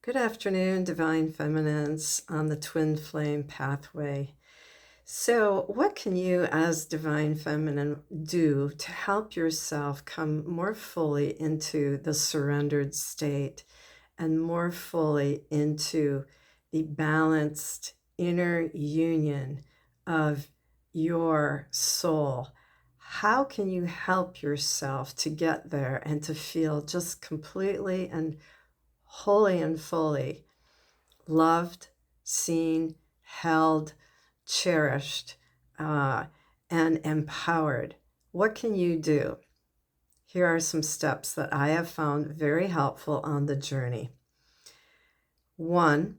Good afternoon, Divine Feminines on the Twin Flame Pathway. So, what can you, as Divine Feminine, do to help yourself come more fully into the surrendered state and more fully into the balanced inner union of your soul? How can you help yourself to get there and to feel just completely and wholly and fully loved, seen, held, cherished, uh, and empowered? What can you do? Here are some steps that I have found very helpful on the journey. One,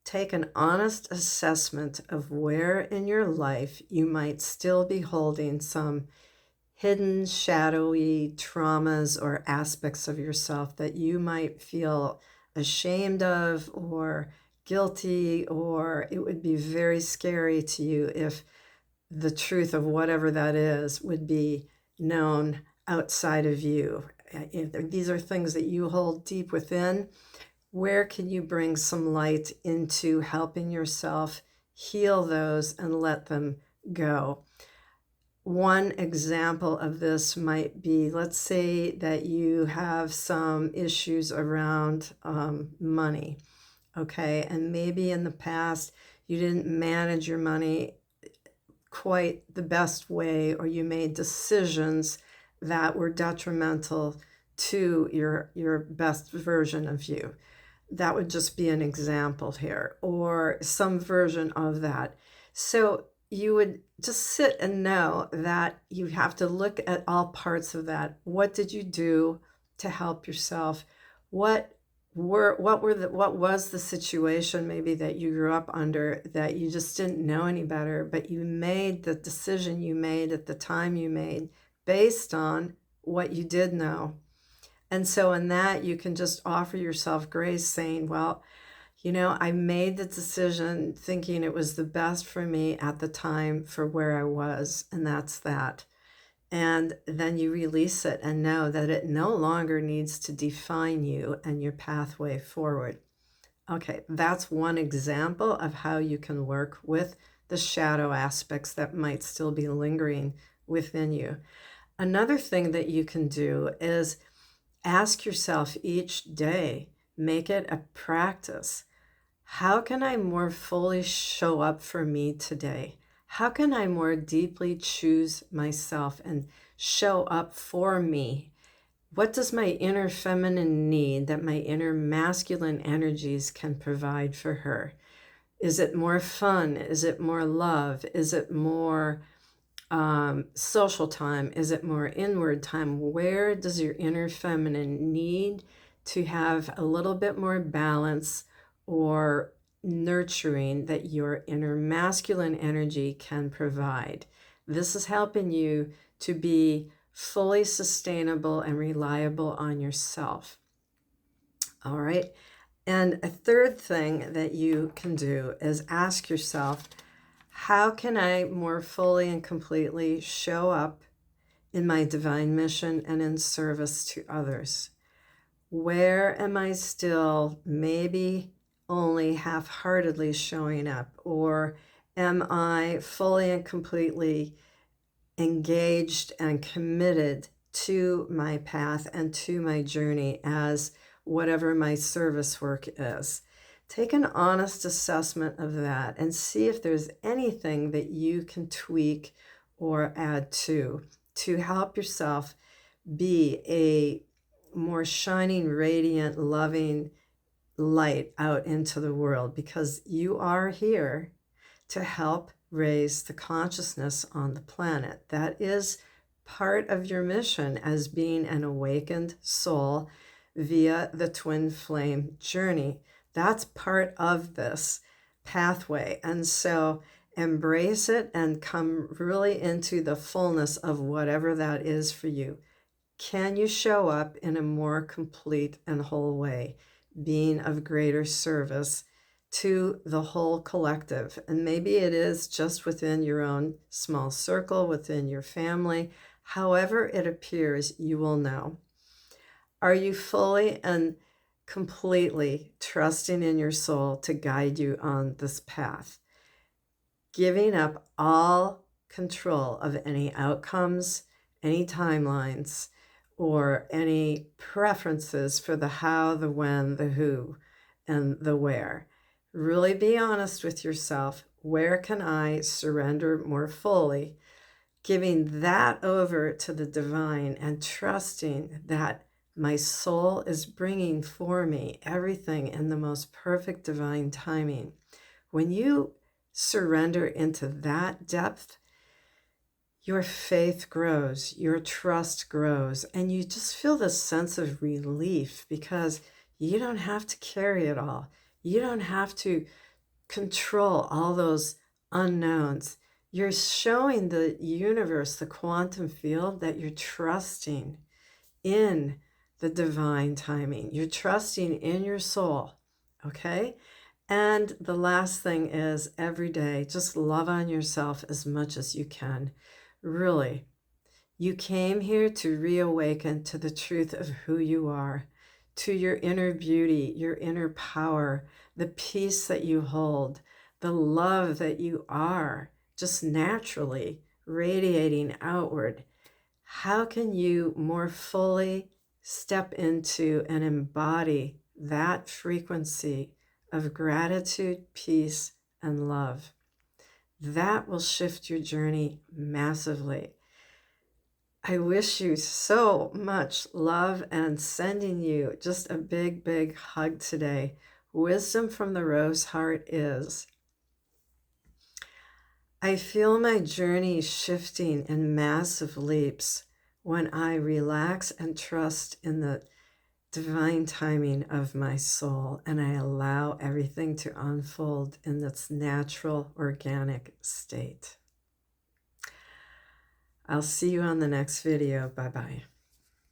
take an honest assessment of where in your life you might still be holding some hidden, shadowy traumas or aspects of yourself that you might feel ashamed of or guilty, or it would be very scary to you if the truth of whatever that is would be known outside of you. If these are things that you hold deep within. Where can you bring some light into helping yourself heal those and let them go? One example of this might be, let's say that you have some issues around money, okay? And maybe in the past you didn't manage your money quite the best way, or you made decisions that were detrimental to your best version of you. That would just be an example here, or some version of that. So you would just sit and know that you have to look at all parts of that. What did you do to help yourself? What was the situation maybe that you grew up under that you just didn't know any better, but you made the decision you made at the time you made based on what you did know. And so in that, you can just offer yourself grace, saying, well, I made the decision thinking it was the best for me at the time for where I was, and that's that. And then you release it and know that it no longer needs to define you and your pathway forward. Okay, that's one example of how you can work with the shadow aspects that might still be lingering within you. Another thing that you can do is ask yourself each day, make it a practice. How can I more fully show up for me today? How can I more deeply choose myself and show up for me? What does my inner feminine need that my inner masculine energies can provide for her? Is it more fun? Is it more love? Is it more social time? Is it more inward time? Where does your inner feminine need to have a little bit more balance or nurturing that your inner masculine energy can provide? This is helping you to be fully sustainable and reliable on yourself. All right. And a third thing that you can do is ask yourself, how can I more fully and completely show up in my divine mission and in service to others? Where am I still maybe only half-heartedly showing up? Or am I fully and completely engaged and committed to my path and to my journey as whatever my service work is? Take an honest assessment of that and see if there's anything that you can tweak or add to help yourself be a more shining, radiant, loving light out into the world, because you are here to help raise the consciousness on the planet. That is part of your mission as being an awakened soul via the twin flame journey. That's part of this pathway. And so embrace it and come really into the fullness of whatever that is for you. Can you show up in a more complete and whole way, being of greater service to the whole collective? And maybe it is just within your own small circle, within your family. However it appears, you will know. Are you fully and completely trusting in your soul to guide you on this path, giving up all control of any outcomes, any timelines, or any preferences for the how, the when, the who, and the where. Really be honest with yourself. Where can I surrender more fully? Giving that over to the divine and trusting that my soul is bringing for me everything in the most perfect divine timing. When you surrender into that depth, your faith grows, your trust grows, and you just feel this sense of relief because you don't have to carry it all. You don't have to control all those unknowns. You're showing the universe, the quantum field, that you're trusting in the divine timing. You're trusting in your soul, okay? And the last thing is every day, just love on yourself as much as you can. Really, you came here to reawaken to the truth of who you are, to your inner beauty, your inner power, the peace that you hold, the love that you are, just naturally radiating outward. How can you more fully step into and embody that frequency of gratitude, peace, and love? That will shift your journey massively. I wish you so much love and sending you just a big, big hug today. Wisdom from the Rose Heart is, I feel my journey shifting in massive leaps when I relax and trust in the divine timing of my soul, and I allow everything to unfold in its natural, organic state. I'll see you on the next video. Bye-bye.